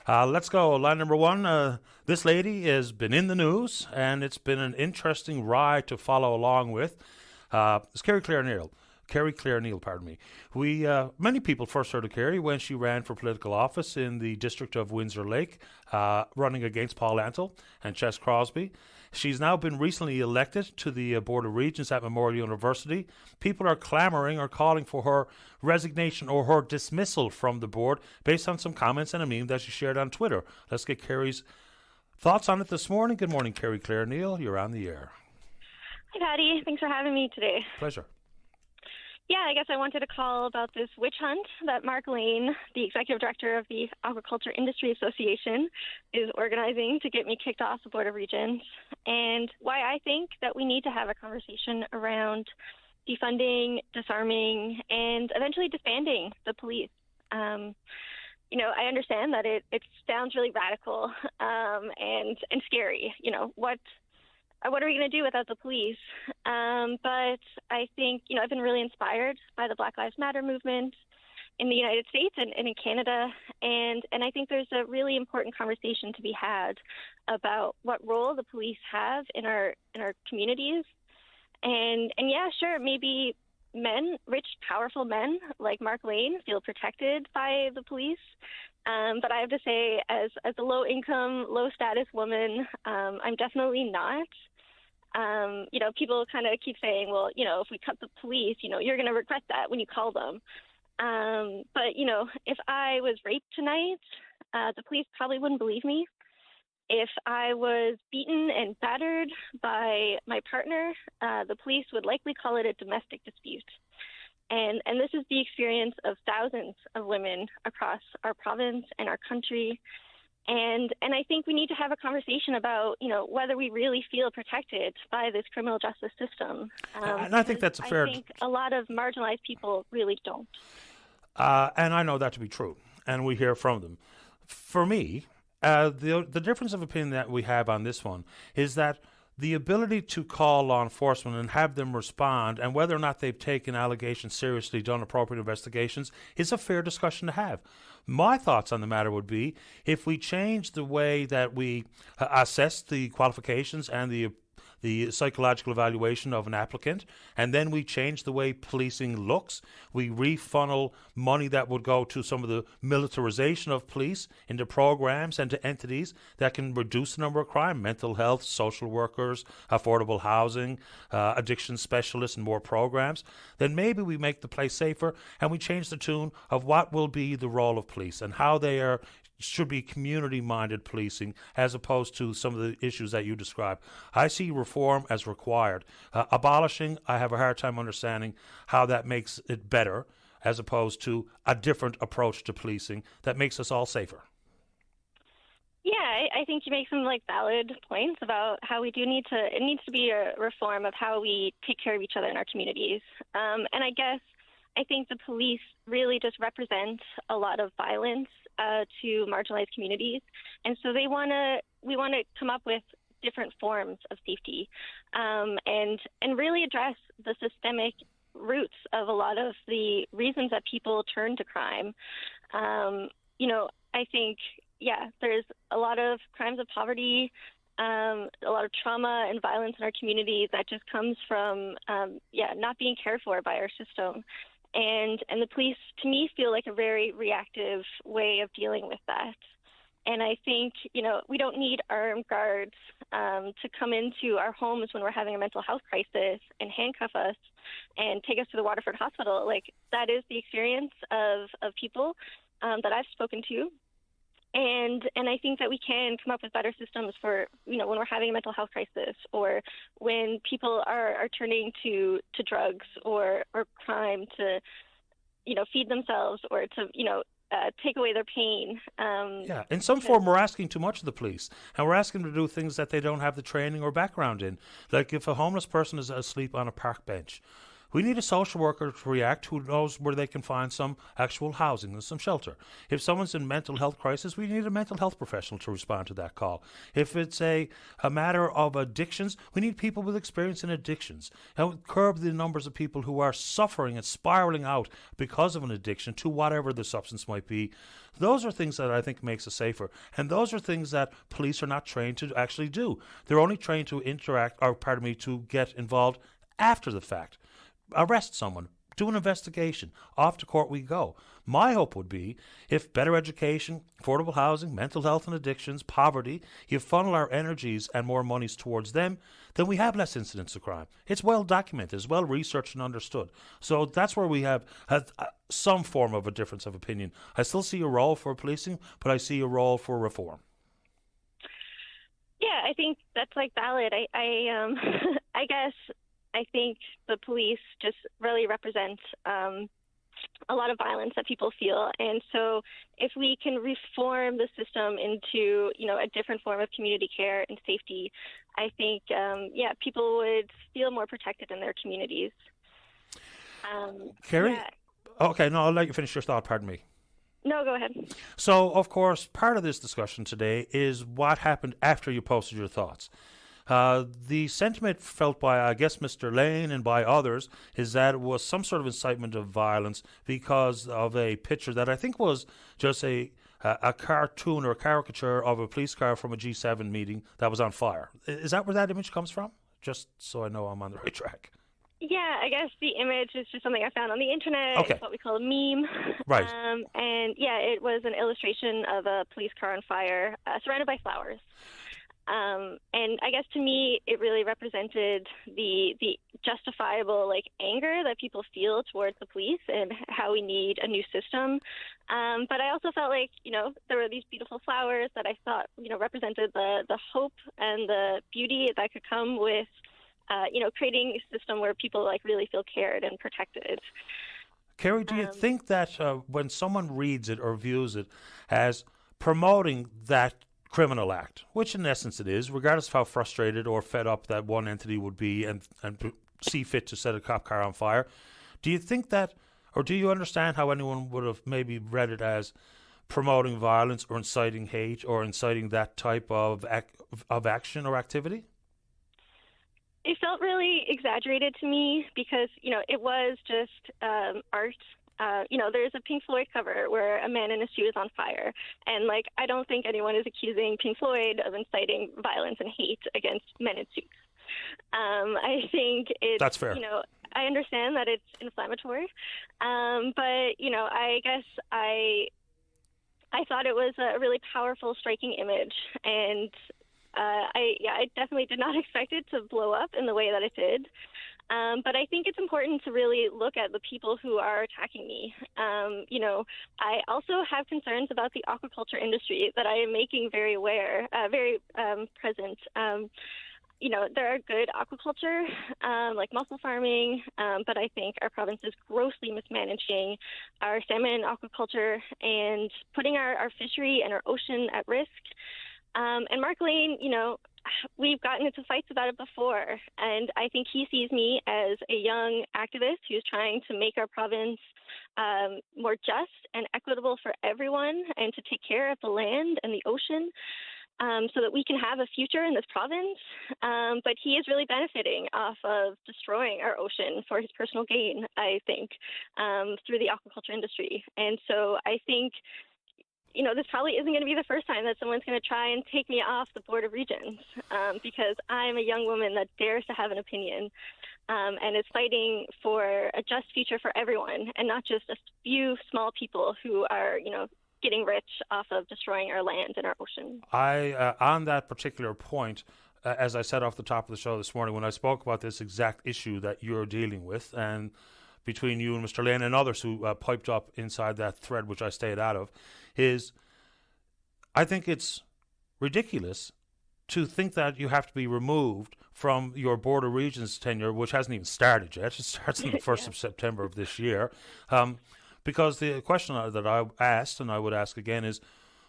Let's go. Line number one. This lady has been in the news, and it's been an interesting ride to follow along with. It's Kerri Clare Neal, pardon me. Many people first heard of Kerri when she ran for political office in the district of Windsor Lake, running against Paul Antle and Chess Crosby. She's now been recently elected to the Board of Regents at Memorial University. People are clamouring or calling for her resignation or her dismissal from the board based on some comments and a meme that she shared on Twitter. Let's get Kerri's thoughts on it this morning. Good morning, Kerri Clare Neal. You're on the air. Hi, Paddy. Thanks for having me today. Pleasure. Yeah, I guess I wanted to call about this witch hunt that Mark Lane, the executive director of the Agriculture Industry Association, is organizing to get me kicked off the Board of Regents, and why I think that we need to have a conversation around defunding, disarming, and eventually disbanding the police. I understand that it sounds really radical and scary. What are we going to do without the police? But I think, I've been really inspired by the Black Lives Matter movement in the United States and in Canada. And I think there's a really important conversation to be had about what role the police have in our communities. And yeah, sure, maybe men, rich, powerful men like Mark Lane feel protected by the police. But I have to say, as a low-income, low-status woman, I'm definitely not. People kind of keep saying, well, if we cut the police, you're going to regret that when you call them. But if I was raped tonight, the police probably wouldn't believe me. If I was beaten and battered by my partner, the police would likely call it a domestic dispute. And this is the experience of thousands of women across our province and our country. And I think we need to have a conversation about, whether we really feel protected by this criminal justice system. And I think that's I think a lot of marginalized people really don't. And I know that to be true, and we hear from them. For me, the difference of opinion that we have on this one is that the ability to call law enforcement and have them respond, and whether or not they've taken allegations seriously, done appropriate investigations, is a fair discussion to have. My thoughts on the matter would be, if we change the way that we assess the qualifications and the psychological evaluation of an applicant, and then we change the way policing looks. We refunnel money that would go to some of the militarization of police into programs and to entities that can reduce the number of crime, mental health, social workers, affordable housing, addiction specialists, and more programs. Then maybe we make the place safer, and we change the tune of what will be the role of police and how they should be community-minded policing as opposed to some of the issues that you describe. I see reform as required. Abolishing, I have a hard time understanding how that makes it better as opposed to a different approach to policing that makes us all safer. Yeah, I think you make some valid points about how it needs to be a reform of how we take care of each other in our communities. And I think the police really just represent a lot of violence to marginalized communities, and so we want to come up with different forms of safety, and really address the systemic roots of a lot of the reasons that people turn to crime. I think there's a lot of crimes of poverty, a lot of trauma and violence in our community that just comes from not being cared for by our system. And the police, to me, feel like a very reactive way of dealing with that. And I think, we don't need armed guards to come into our homes when we're having a mental health crisis and handcuff us and take us to the Waterford Hospital. That is the experience of people that I've spoken to. And I think that we can come up with better systems for, when we're having a mental health crisis, or when people are turning to drugs or crime to, feed themselves or to, take away their pain. In some form, we're asking too much of the police, and we're asking them to do things that they don't have the training or background in. Like if a homeless person is asleep on a park bench, We need a social worker to react who knows where they can find some actual housing and some shelter. If someone's in mental health crisis, we need a mental health professional to respond to that call. If it's a matter of addictions, we need people with experience in addictions. And curb the numbers of people who are suffering and spiraling out because of an addiction to whatever the substance might be. Those are things that I think makes us safer. And those are things that police are not trained to actually do. They're only trained to to get involved after the fact. Arrest someone, do an investigation, off to court we go. My hope would be if better education, affordable housing, mental health and addictions, poverty, you funnel our energies and more monies towards them, then we have less incidents of crime. It's well documented, it's well researched and understood. So that's where we have some form of a difference of opinion. I still see a role for policing, but I see a role for reform. Yeah, I think that's valid. I guess I think the police just really represent a lot of violence that people feel. And so if we can reform the system into, a different form of community care and safety, I think, people would feel more protected in their communities. Kerri? Yeah. Okay, no, I'll let you finish your thought, pardon me. No, go ahead. So, of course, part of this discussion today is what happened after you posted your thoughts. The sentiment felt by, I guess, Mr. Lane and by others is that it was some sort of incitement of violence because of a picture that I think was just a cartoon or a caricature of a police car from a G7 meeting that was on fire. Is that where that image comes from? Just so I know I'm on the right track. Yeah, I guess the image is just something I found on the internet. Okay. It's what we call a meme. Right. It was an illustration of a police car on fire surrounded by flowers. And I guess to me, it really represented the justifiable anger that people feel towards the police and how we need a new system. But I also felt there were these beautiful flowers that I thought represented the hope and the beauty that could come with creating a system where people really feel cared and protected. Kerri, do you think that when someone reads it or views it as promoting that criminal act, which in essence it is, regardless of how frustrated or fed up that one entity would be and see fit to set a cop car on fire, do you think that, or do you understand how anyone would have maybe read it as promoting violence or inciting hate or inciting that type of action or activity? It felt really exaggerated to me because, it was just art. There's a Pink Floyd cover where a man in a suit is on fire. And, I don't think anyone is accusing Pink Floyd of inciting violence and hate against men in suits. I think it's... That's fair. I understand that it's inflammatory. But, I guess I thought it was a really powerful, striking image. And I definitely did not expect it to blow up in the way that it did. But I think it's important to really look at the people who are attacking me. I also have concerns about the aquaculture industry that I am making very present. There are good aquaculture, like mussel farming, but I think our province is grossly mismanaging our salmon aquaculture and putting our fishery and our ocean at risk. And Mark Lane, we've gotten into fights about it before, and I think he sees me as a young activist who's trying to make our province more just and equitable for everyone and to take care of the land and the ocean so that we can have a future in this province. But he is really benefiting off of destroying our ocean for his personal gain, I think, through the aquaculture industry. And so I think this probably isn't going to be the first time that someone's going to try and take me off the Board of Regents because I'm a young woman that dares to have an opinion and is fighting for a just future for everyone and not just a few small people who are, getting rich off of destroying our land and our ocean. On that particular point, as I said off the top of the show this morning, when I spoke about this exact issue that you're dealing with, and between you and Mr. Lane and others who piped up inside that thread, which I stayed out of, is I think it's ridiculous to think that you have to be removed from your Board of Regents tenure, which hasn't even started yet. It starts on the 1st of September of this year. Because the question that I asked, and I would ask again, is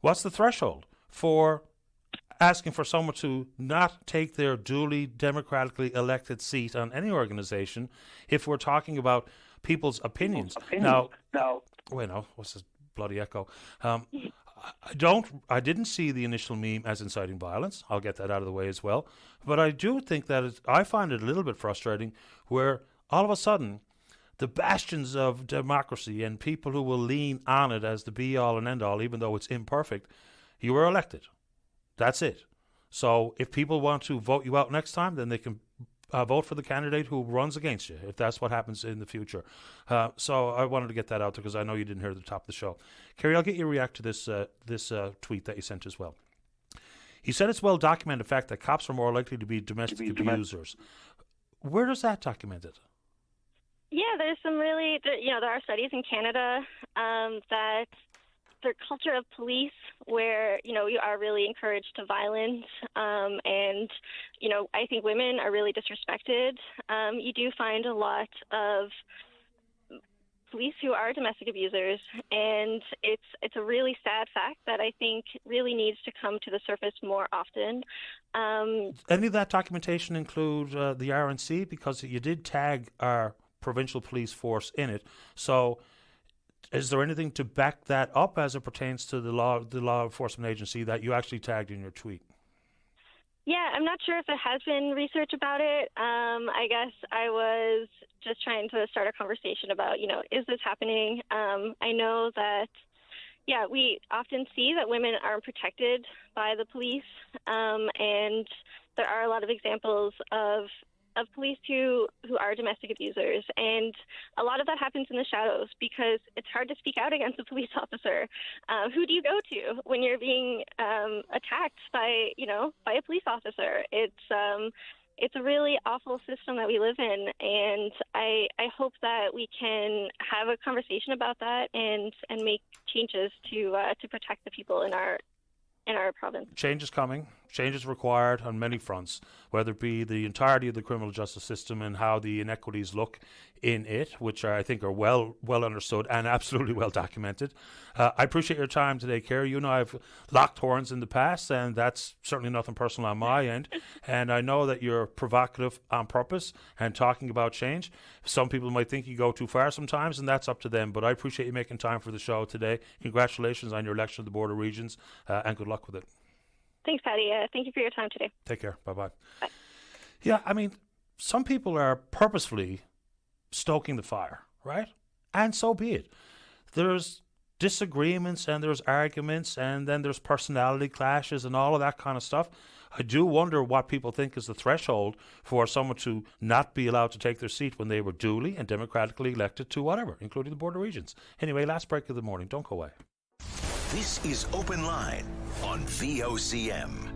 what's the threshold for asking for someone to not take their duly democratically elected seat on any organization if we're talking about people's opinions. Now, wait, no, what's this bloody echo? I didn't see the initial meme as inciting violence. I'll get that out of the way as well. But I do think that I find it a little bit frustrating where all of a sudden the bastions of democracy and people who will lean on it as the be-all and end-all, even though it's imperfect, you were elected. That's it. So if people want to vote you out next time, then they can vote for the candidate who runs against you, if that's what happens in the future. So I wanted to get that out there because I know you didn't hear at the top of the show. Kerri, I'll get you to react to this tweet that you sent as well. He said it's well documented fact that cops are more likely to be domestic abusers. Where does that documented? Yeah, there's some really, there are studies in Canada that the culture of police where, you are really encouraged to violence and, I think women are really disrespected. You do find a lot of police who are domestic abusers, and it's a really sad fact that I think really needs to come to the surface more often. Any of that documentation include the RNC? Because you did tag our provincial police force in it. So is there anything to back that up as it pertains to the law enforcement agency that you actually tagged in your tweet? Yeah, I'm not sure if there has been research about it. I guess I was just trying to start a conversation about, is this happening? I know that, we often see that women aren't protected by the police, and there are a lot of examples of police who are domestic abusers, and a lot of that happens in the shadows because it's hard to speak out against a police officer. Who do you go to when you're being attacked by a police officer? It's a really awful system that we live in, and I hope that we can have a conversation about that and make changes to protect the people in our province. Change is coming. Change is required on many fronts, whether it be the entirety of the criminal justice system and how the inequities look in it, which I think are well understood and absolutely well documented. I appreciate your time today, Kerri. You and I have locked horns in the past, and that's certainly nothing personal on my end. And I know that you're provocative on purpose and talking about change. Some people might think you go too far sometimes, and that's up to them. But I appreciate you making time for the show today. Congratulations on your election to the Board of Regents, and good luck with it. Thanks, Paddy. Thank you for your time today. Take care. Bye-bye. Bye. Yeah, I mean, some people are purposefully stoking the fire, right? And so be it. There's disagreements and there's arguments and then there's personality clashes and all of that kind of stuff. I do wonder what people think is the threshold for someone to not be allowed to take their seat when they were duly and democratically elected to whatever, including the Board of Regents. Anyway, last break of the morning. Don't go away. This is Open Line on VOCM.